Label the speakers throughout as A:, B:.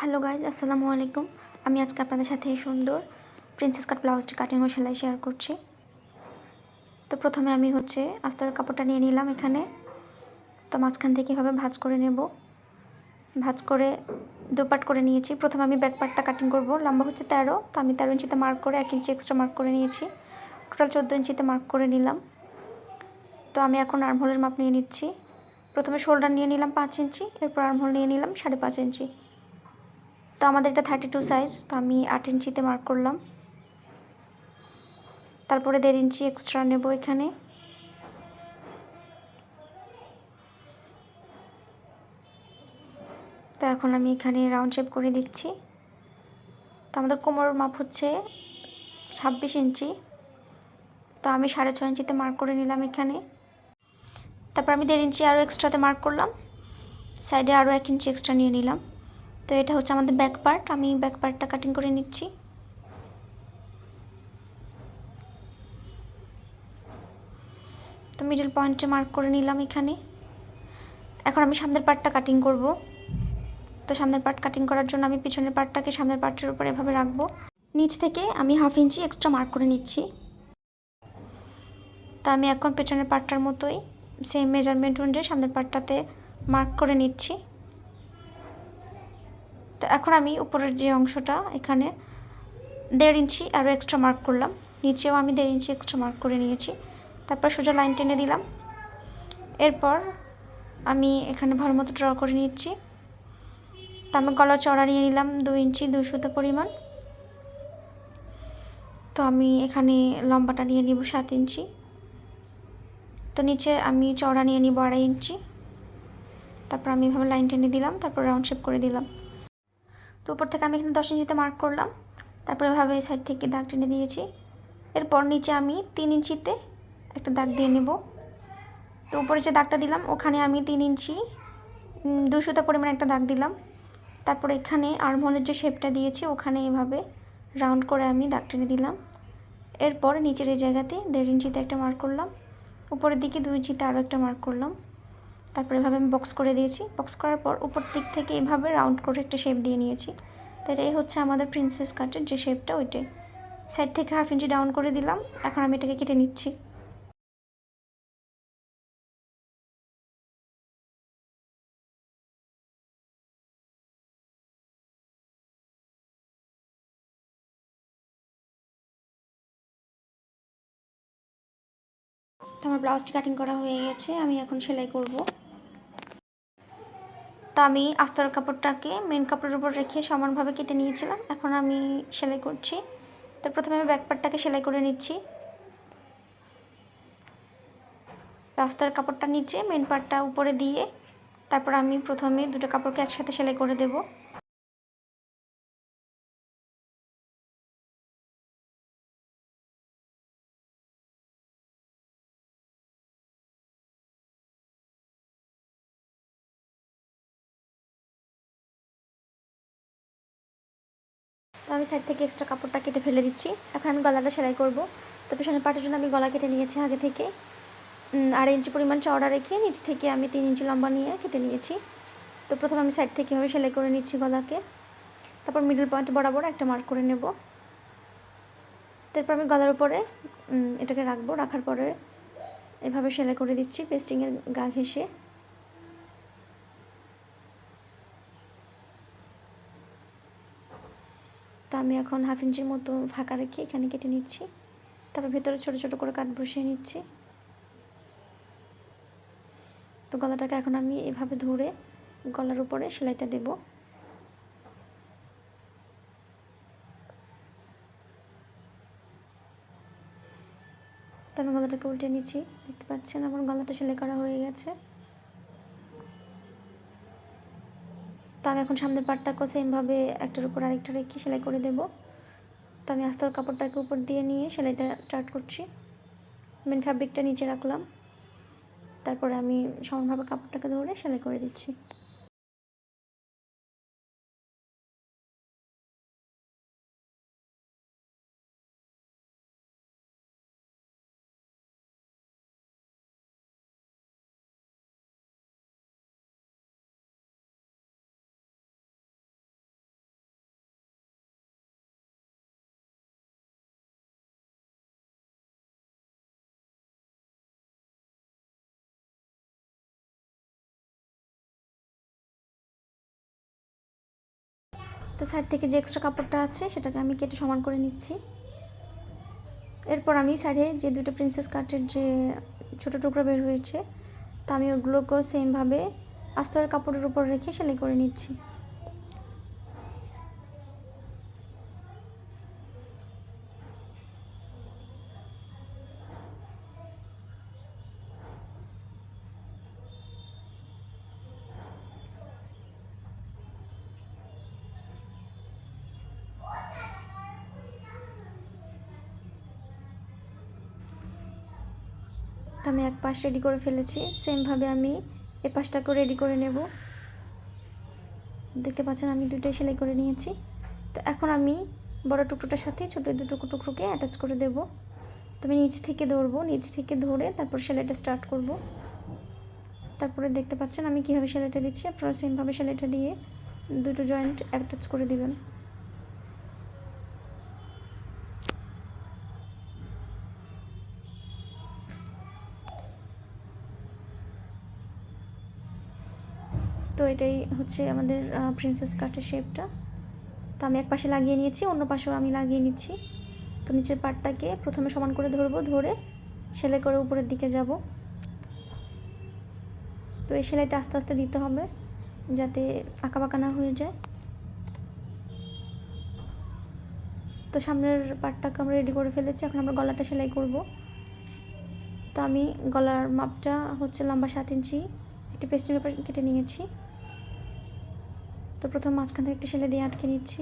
A: Hello guys, আসসালামু আলাইকুম। আমি আজকে আপনাদের সাথে এই সুন্দর প্রিন্সেস কাট ব্লাউজটি কাটিং ও সেলাই শেয়ার করছি। তো প্রথমে আমি আস্তরের কাপড়টা নিয়ে নিলাম এখানে। তো মাঝখান থেকে এভাবে ভাঁজ করে নেব। ভাঁজ করে দুপাট করে নিয়েছি। প্রথমে আমি ব্যাক পার্টটা কাটিং করব। লম্বা 13, তো আমি 13 ইঞ্চিতে মার্ক করে 1 ইঞ্চি এক্সট্রা মার্ক করে নিয়েছি। টোটাল 14 ইঞ্চিতে মার্ক করে নিলাম। তো আমি এখন আর্মহোলের মাপ নিয়ে নিচ্ছি। প্রথমে শোল্ডার নিয়ে নিলাম 5 ইঞ্চি, এরপর আর্মহোল নিয়ে নিলাম 5.5 ইঞ্চি। তো আমাদের এটা 32 সাইজ, তো আমি 8 ইঞ্চিতে মার্ক করলাম। তারপরে 1.5 ইঞ্চি এক্সট্রা নেব এখানে। তো এখন আমি এখানে রাউন্ড শেপ করে দিচ্ছি। তো আমাদের কোমরের মাপ 26 ইঞ্চি, তো আমি 6.5 ইঞ্চিতে মার্ক করে নিলাম এখানে। তারপর আমি 1.5 ইঞ্চি আরও এক্সট্রাতে মার্ক করলাম, সাইডে আরও 1 ইঞ্চি এক্সট্রা নিয়ে নিলাম। তো এটা আমাদের ব্যাক পার্ট। আমি ব্যাক পার্টটা কাটিং করে নিচ্ছি। তো মিডল পয়েন্টে মার্ক করে নিলাম এখানে। এখন আমি সামনের পার্টটা কাটিং করব। তো সামনের পার্ট কাটিং করার জন্য আমি পিছনের পার্টটাকে সামনের পার্টের উপর এভাবে রাখবো। নিচ থেকে আমি 1/2 ইঞ্চি এক্সট্রা মার্ক করে নিচ্ছি। তো আমি এখন পেছনের পার্টটার মতোই সেম মেজারমেন্ট অনুযায়ী সামনের পার্টটাতে মার্ক করে নিচ্ছি। তো এখন আমি উপরের যে অংশটা এখানে 1.5 ইঞ্চি আরও এক্সট্রা মার্ক করলাম। নিচেও আমি 1.5 ইঞ্চি এক্সট্রা মার্ক করে নিয়েছি। তারপর সোজা লাইন টেনে দিলাম। এরপর আমি এখানে ভালো মতো ড্র করে নিচ্ছি। তো আমি গলা চওড়া নিয়ে নিলাম 2 ইঞ্চি 2 সুতো পরিমাণ। তো আমি এখানে লম্বাটা নিয়ে নিব 7 ইঞ্চি। তো নিচে আমি চওড়া নিয়ে নিব 2.5 ইঞ্চি। তারপর আমি এভাবে লাইন টেনে দিলাম, তারপর রাউন্ড শেপ করে দিলাম। তো উপর থেকে আমি এখানে 10 ইঞ্চিতে মার্ক করলাম। তারপর এভাবে এই সাইড থেকে দাগ টেনে দিয়েছি। এরপর নিচে আমি 3 ইঞ্চিতে একটা দাগ দিয়ে নেব। তো উপরে যে দাগটা দিলাম ওখানে আমি 3 ইঞ্চি 2 সুতো পরিমাণ একটা দাগ দিলাম। তারপর এখানে আর্মহোলের যে শেপটা দিয়েছি ওখানে এভাবে রাউন্ড করে আমি দাগ টেনে দিলাম। এরপর নিচের এই জায়গাতে 1.5 ইঞ্চিতে একটা মার্ক করলাম। উপরের দিকে 2 ইঞ্চিতে আরও একটা মার্ক করলাম। তারপর এভাবে আমি বক্স করে দিয়েছি। বক্স করার পর উপর দিক থেকে এভাবে রাউন্ড করে একটা শেপ দিয়ে নিয়েছি। তো এই আমাদের প্রিন্সেস কাটের যে শেপটা, ওইটাই। সাইড থেকে 1/2 ইঞ্চি ডাউন করে দিলাম। এখন আমি এটাকে কেটে নিচ্ছি। তো আমার ব্লাউজটি কাটিং করা হয়ে গেছে, আমি এখন সেলাই করব। তো আমি আস্তরের কাপড়টাকে মেন কাপড়ের উপর রেখে সমানভাবে কেটে নিয়েছিলাম। এখন আমি সেলাই করছি। তো প্রথমে আমি ব্যাক পার্টটাকে সেলাই করে নিচ্ছি। আস্তরের কাপড়টা নিচে, মেন পার্টটা উপরে দিয়ে তারপর আমি প্রথমে দুটো কাপড়কে একসাথে সেলাই করে দেব। তো আমি সাইড থেকে এক্সট্রা কাপড়টা কেটে ফেলে দিচ্ছি। এখন আমি গলাটা সেলাই করব। তো পেছনের পার্টের জন্য আমি গলা কেটে নিয়েছি আগে থেকে। 2.5 ইঞ্চি পরিমাণ চওড়া রেখে নিচ থেকে আমি 3 ইঞ্চি লম্বা নিয়ে কেটে নিয়েছি। তো প্রথমে আমি সাইড থেকে এভাবে সেলাই করে নিচ্ছি গলাকে। তারপর মিডল পয়েন্ট বরাবর একটা মার্ক করে নেব। তারপর আমি গলার উপরে এটাকে রাখবো। রাখার পরে এভাবে সেলাই করে দিচ্ছি পেস্টিংয়ের গা ঘেঁষে। তো আমি এখন 1/2 ইঞ্চির মতো ফাঁকা রেখে এখানে কেটে নিচ্ছি। তারপর ভেতরে ছোট ছোট করে কাট বসিয়ে নিচ্ছি। তো গলাটাকে এখন আমি এভাবে ধরে গলার উপরে সেলাইটা দেব। তো আমি গলাটাকে উল্টে নিচ্ছি। দেখতে পাচ্ছেন আমার গলাটা সেলাই করা হয়ে গেছে। তো আমি এখন সামনের পার্টটাকেও সেমভাবে একটার উপর আরেকটা রেখে সেলাই করে দেব। তো আমি আস্তর কাপড়টাকে উপর দিয়ে নিয়ে সেলাইটা স্টার্ট করছি। মেন ফ্যাব্রিকটা নিচে রাখলাম। তারপরে আমি সমানভাবে কাপড়টাকে ধরে সেলাই করে দিচ্ছি। তো সাইড থেকে যে এক্সট্রা কাপড়টা আছে সেটাকে আমি কেটে সমান করে নিচ্ছি। এরপর আমি সাইডে যে দুটো প্রিন্সেস কাটের যে ছোটো টুকরো বের হয়েছে, তা আমি ওগুলোকেও সেমভাবে আস্তরের কাপড়ের উপর রেখে সেলাই করে নিচ্ছি। তো আমি এক পাশ রেডি করে ফেলেছি, সেমভাবে আমি এ পাশটাকেও রেডি করে নেব। দেখতে পাচ্ছেন আমি দুটোই সেলাই করে নিয়েছি। তো এখন আমি বড় টুকরোটার সাথে ছোটো দুটো টুকরোকে অ্যাটাচ করে দেব। তো আমি নিচ থেকে ধরবো, নিচ থেকে ধরে তারপর সেলাইটা স্টার্ট করব। তারপরে দেখতে পাচ্ছেন আমি কীভাবে সেলাইটা দিচ্ছি, আপনারা সেমভাবে সেলাইটা দিয়ে দুটো জয়েন্ট অ্যাটাচ করে দিবেন। তো এটাই হচ্ছে আমাদের প্রিন্সেস কাটের শেপটা। তো আমি এক পাশে লাগিয়ে নিয়েছি, অন্য পাশেও আমি লাগিয়ে নিচ্ছি। তো নিচের পাটটাকে প্রথমে সমান করে ধরবো, ধরে সেলাই করে উপরের দিকে যাব। তো এই সেলাইটা আস্তে আস্তে দিতে হবে যাতে আঁকাবাঁকা না হয়ে যায়। তো সামনের পাটটাকে আমরা রেডি করে ফেলেছি, এখন আমরা গলাটা সেলাই করব। তো আমি গলার মাপটা হচ্ছে লম্বা 7 ইঞ্চি একটি পেস্টিং পেপার কেটে নিয়েছি। তো প্রথম মাঝখান থেকে একটা সেলাই দিয়ে আটকে নিচ্ছি।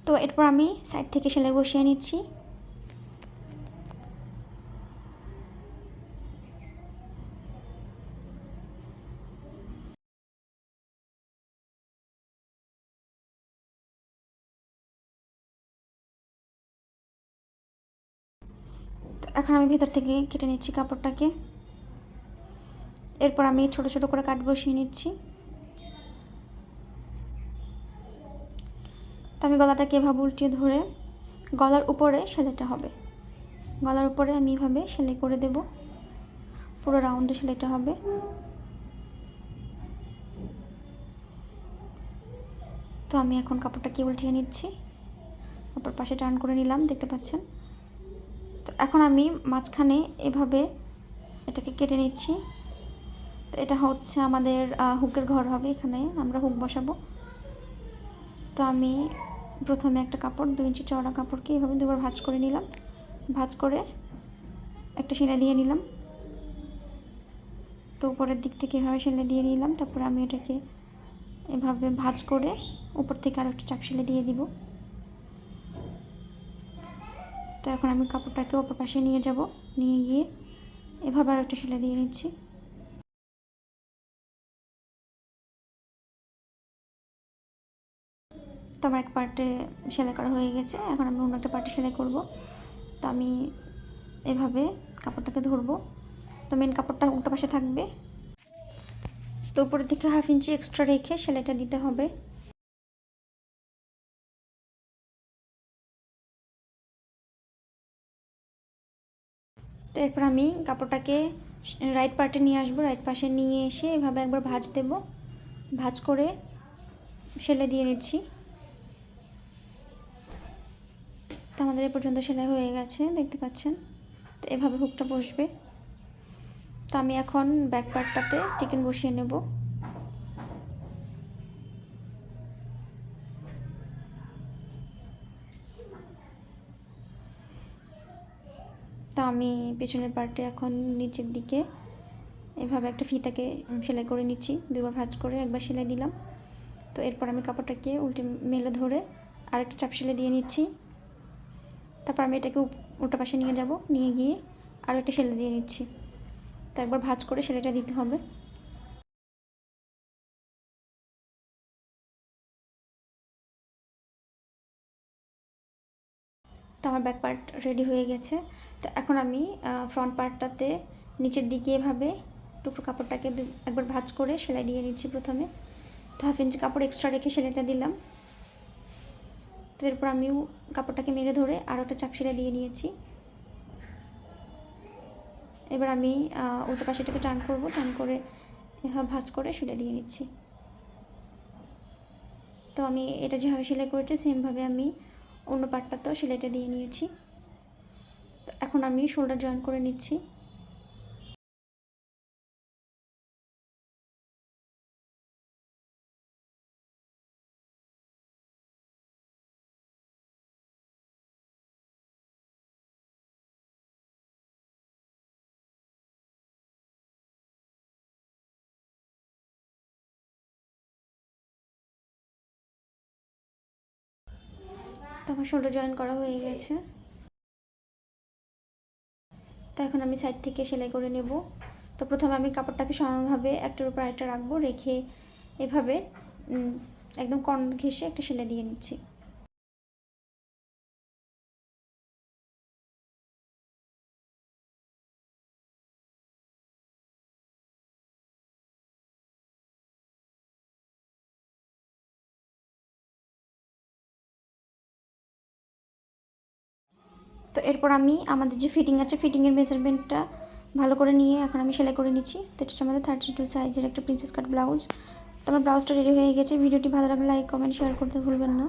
A: তো এরপর আমি সাইড থেকে সেলাই বসিয়ে নিচ্ছি। তো এখন আমি ভেতর থেকে কেটে নিচ্ছি কাপড়টাকে। এরপর আমি ছোট ছোট করে কাট বসিয়ে নিচ্ছি। তো আমি গলাটাকে এভাবে উল্টিয়ে ধরে গলার উপরে সেলাইটা হবে, গলার উপরে আমি এভাবে সেলাই করে দেব, পুরো রাউন্ডে সেলাইটা হবে। তো আমি এখন কাপড়টাকে উল্টিয়ে নিচ্ছি, অপর পাশে টার্ন করে নিলাম, দেখতে পাচ্ছেন। তো এখন আমি মাঝখানে এভাবে এটাকে কেটে নিচ্ছি। তো এটা হচ্ছে আমাদের হুকের ঘর হবে, এখানে আমরা হুক বসাবো। তো আমি প্রথমে একটা কাপড় 2 ইঞ্চি চওড়া কাপড়কে এভাবে দুবার ভাঁজ করে নিলাম, ভাঁজ করে একটা সেলাই দিয়ে নিলাম। তো উপরের দিক থেকে এভাবে সেলাই দিয়ে নিলাম। তারপরে আমি এটাকে এভাবে ভাঁজ করে উপর থেকে আরও একটা চাপ সেলাই দিয়ে দিব। তো এখন আমি কাপড়টাকে অপর পাশে নিয়ে যাব, নিয়ে গিয়ে এভাবে আরও একটা সেলাই দিয়ে নিচ্ছি। তো আমার এক পার্টে সেলাই করা হয়ে গেছে, এখন আমি অন্য একটা পার্টে সেলাই করব। তো আমি এভাবে কাপড়টাকে ধরবো। তো মেন কাপড়টা উল্টো পাশে থাকবে। তো উপরের দিকে 1/2 ইঞ্চি এক্সট্রা রেখে সেলাইটা দিতে হবে। তো এরপর আমি কাপড়টাকে রাইট পার্টে নিয়ে আসবো, রাইট পাশে নিয়ে এসে এভাবে একবার ভাঁজ দেব, ভাঁজ করে সেলাই দিয়ে নিচ্ছি। তো আমাদের এ পর্যন্ত সেলাই হয়ে গেছে, দেখতে পাচ্ছেন। তো এভাবে হুকটা বসবে। তো আমি এখন ব্যাক পার্টটাতে চিকেন বসিয়ে নেব। তো আমি পেছনের পার্টে এখন নিচের দিকে এভাবে একটা ফিতাকে সেলাই করে নিচ্ছি, দুবার ভাঁজ করে একবার সেলাই দিলাম। তো এরপর আমি কাপড়টাকে উল্টে মেলে ধরে আরেকটা চাপ সেলাই দিয়ে নিচ্ছি। তারপর আমি এটাকে উল্টা পাশে নিয়ে যাব, নিয়ে গিয়ে আরও একটা সেলাই দিয়ে নিচ্ছি। তো একবার ভাঁজ করে সেলাইটা দিতে হবে। তো আমার ব্যাক পার্ট রেডি হয়ে গেছে। তো এখন আমি ফ্রন্ট পার্টটাতে নিচের দিকে এভাবে টুকরো কাপড়টাকে একবার ভাঁজ করে সেলাই দিয়ে নিচ্ছি প্রথমে। তো 1/2 ইঞ্চি কাপড় এক্সট্রা রেখে সেলাইটা দিলাম। তো এরপর আমিও কাপড়টাকে মেরে ধরে আরও একটা চাপ সেলাই দিয়ে নিয়েছি। এবার আমি উল্টো পাশেটাকে টার্ন করব, টার্ন করে এভাবে ভাঁজ করে সেলাই দিয়ে নিচ্ছি। তো আমি এটা যেভাবে সেলাই করেছি সেমভাবে আমি অন্য পার্টটাতেও সেলাইটা দিয়ে নিয়েছি। তো এখন আমি শোল্ডার জয়েন করে নিচ্ছি। তো আমার শোল্ডার জয়েন করা হয়ে গেছে। তো এখন আমি সাইড থেকে সেলাই করে নেব। তো প্রথমে আমি কাপড়টাকে সমানভাবে একটার উপর আরেকটা রাখবো, রেখে এভাবে একদম কর্নার ঘেঁষে একটা সেলাই দিয়ে নিচ্ছি। তো এরপর আমি আমাদের যে ফিটিং আছে ফিটিংয়ের মেজারমেন্টটা ভালো করে নিয়ে এখন আমি সেলাই করে নিচ্ছি। তো এটা হচ্ছে আমাদের 32 সাইজের একটা প্রিন্সেস কাট ব্লাউজ। তো আমার ব্লাউজটা রেডি হয়ে গেছে। ভিডিওটি ভালো লাগলে লাইক কমেন্ট শেয়ার করতে ভুলবেন না।